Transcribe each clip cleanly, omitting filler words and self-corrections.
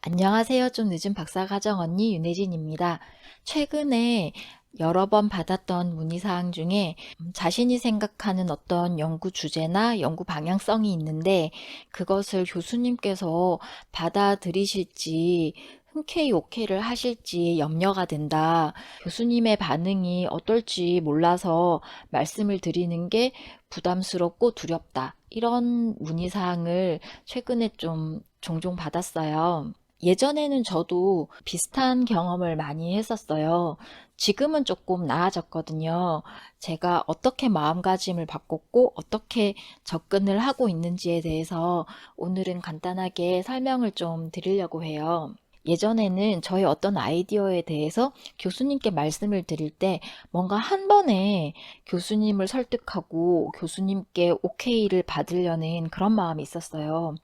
안녕하세요. 좀 늦은 박사과정 언니 윤혜진입니다. 최근에 여러 번 받았던 문의사항 중에 자신이 생각하는 어떤 연구 주제나 연구 방향성이 있는데 그것을 교수님께서 받아들이실지 흔쾌히 오케이를 하실지 염려가 된다. 교수님의 반응이 어떨지 몰라서 말씀을 드리는 게 부담스럽고 두렵다. 이런 문의사항을 최근에 좀 종종 받았어요. 예전에는 저도 비슷한 경험을 많이 했었어요. 지금은 조금 나아졌거든요. 제가 어떻게 마음가짐을 바꿨고 어떻게 접근을 하고 있는지에 대해서 오늘은 간단하게 설명을 좀 드리려고 해요. 예전에는 저의 어떤 아이디어에 대해서 교수님께 말씀을 드릴 때 뭔가 한 번에 교수님을 설득하고 교수님께 오케이를 받으려는 그런 마음이 있었어요.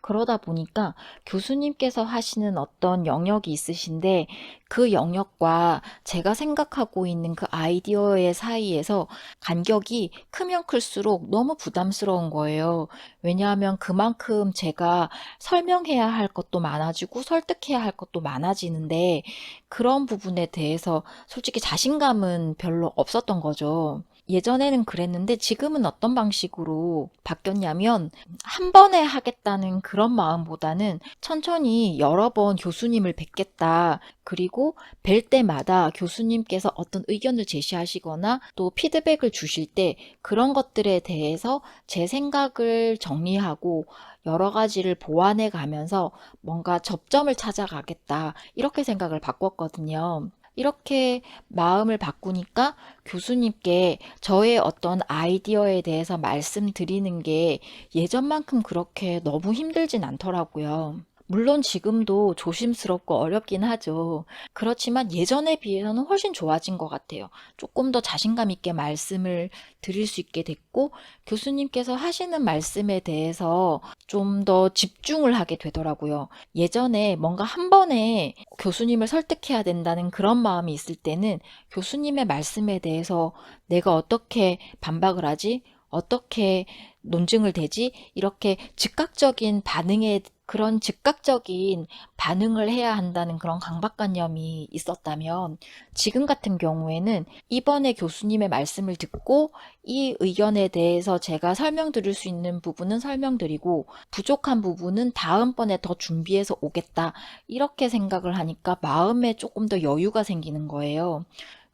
그러다 보니까 교수님께서 하시는 어떤 영역이 있으신데 그 영역과 제가 생각하고 있는 그 아이디어의 사이에서 간격이 크면 클수록 너무 부담스러운 거예요. 왜냐하면 그만큼 제가 설명해야 할 것도 많아지고 설득해야 할 것도 많아지는데 그런 부분에 대해서 솔직히 자신감은 별로 없었던 거죠. 예전에는 그랬는데 지금은 어떤 방식으로 바뀌었냐면 한 번에 하겠다는 그런 마음보다는 천천히 여러 번 교수님을 뵙겠다. 그리고 뵐 때마다 교수님께서 어떤 의견을 제시하시거나 또 피드백을 주실 때 그런 것들에 대해서 제 생각을 정리하고 여러 가지를 보완해 가면서 뭔가 접점을 찾아가겠다. 이렇게 생각을 바꿨거든요. 이렇게 마음을 바꾸니까 교수님께 저의 어떤 아이디어에 대해서 말씀드리는 게 예전만큼 그렇게 너무 힘들진 않더라고요. 물론 지금도 조심스럽고 어렵긴 하죠. 그렇지만 예전에 비해서는 훨씬 좋아진 것 같아요. 조금 더 자신감 있게 말씀을 드릴 수 있게 됐고, 교수님께서 하시는 말씀에 대해서 좀 더 집중을 하게 되더라고요. 예전에 뭔가 한 번에 교수님을 설득해야 된다는 그런 마음이 있을 때는 교수님의 말씀에 대해서 내가 어떻게 반박을 하지? 어떻게 논증을 대지? 이렇게 즉각적인 반응에 그런 즉각적인 반응을 해야 한다는 그런 강박관념이 있었다면 지금 같은 경우에는 이번에 교수님의 말씀을 듣고 이 의견에 대해서 제가 설명드릴 수 있는 부분은 설명드리고 부족한 부분은 다음번에 더 준비해서 오겠다. 이렇게 생각을 하니까 마음에 조금 더 여유가 생기는 거예요.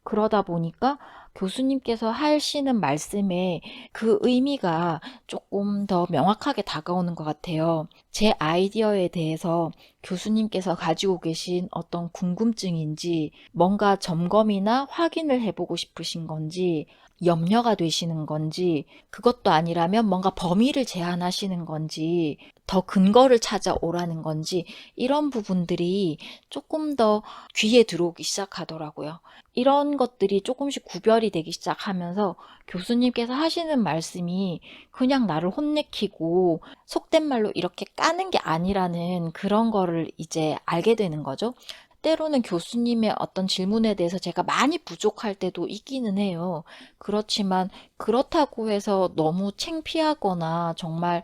그러다 보니까 교수님께서 하시는 말씀에 그 의미가 조금 더 명확하게 다가오는 것 같아요. 제 아이디어에 대해서 교수님께서 가지고 계신 어떤 궁금증인지 뭔가 점검이나 확인을 해보고 싶으신 건지 염려가 되시는 건지 그것도 아니라면 뭔가 범위를 제한하시는 건지 더 근거를 찾아오라는 건지 이런 부분들이 조금 더 귀에 들어오기 시작하더라고요. 이런 것들이 조금씩 구별이 되기 시작하면서 교수님께서 하시는 말씀이 그냥 나를 혼내키고 속된 말로 이렇게 까는 게 아니라는 그런 거를 이제 알게 되는 거죠. 때로는 교수님의 어떤 질문에 대해서 제가 많이 부족할 때도 있기는 해요. 그렇지만 그렇다고 해서 너무 창피하거나 정말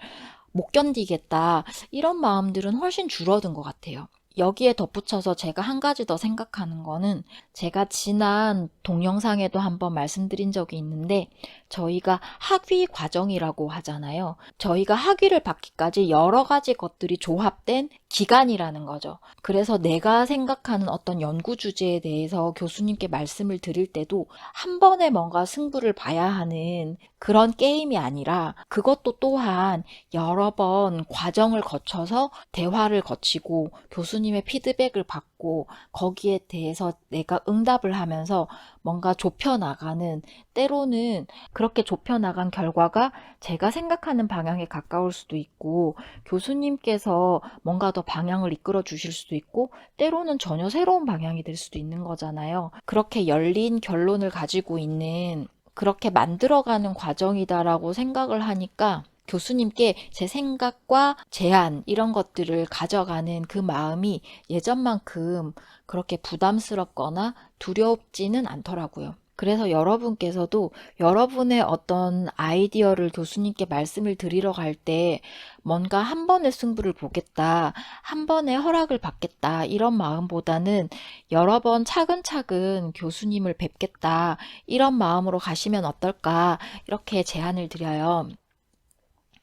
못 견디겠다. 이런 마음들은 훨씬 줄어든 것 같아요. 여기에 덧붙여서 제가 한 가지 더 생각하는 거는 제가 지난 동영상에도 한번 말씀드린 적이 있는데 저희가 학위 과정이라고 하잖아요. 저희가 학위를 받기까지 여러 가지 것들이 조합된 기간이라는 거죠. 그래서 내가 생각하는 어떤 연구 주제에 대해서 교수님께 말씀을 드릴 때도 한 번에 뭔가 승부를 봐야 하는 그런 게임이 아니라 그것도 또한 여러 번 과정을 거쳐서 대화를 거치고 교수님의 피드백을 받고 거기에 대해서 내가 응답을 하면서 뭔가 좁혀나가는 때로는 그렇게 좁혀나간 결과가 제가 생각하는 방향에 가까울 수도 있고 교수님께서 뭔가 더 방향을 이끌어 주실 수도 있고 때로는 전혀 새로운 방향이 될 수도 있는 거잖아요. 그렇게 열린 결론을 가지고 있는 그렇게 만들어가는 과정이다라고 생각을 하니까 교수님께 제 생각과 제안 이런 것들을 가져가는 그 마음이 예전만큼 그렇게 부담스럽거나 두렵지는 않더라고요. 그래서 여러분께서도 여러분의 어떤 아이디어를 교수님께 말씀을 드리러 갈 때 뭔가 한 번의 승부를 보겠다, 한 번의 허락을 받겠다, 이런 마음보다는 여러 번 차근차근 교수님을 뵙겠다, 이런 마음으로 가시면 어떨까, 이렇게 제안을 드려요.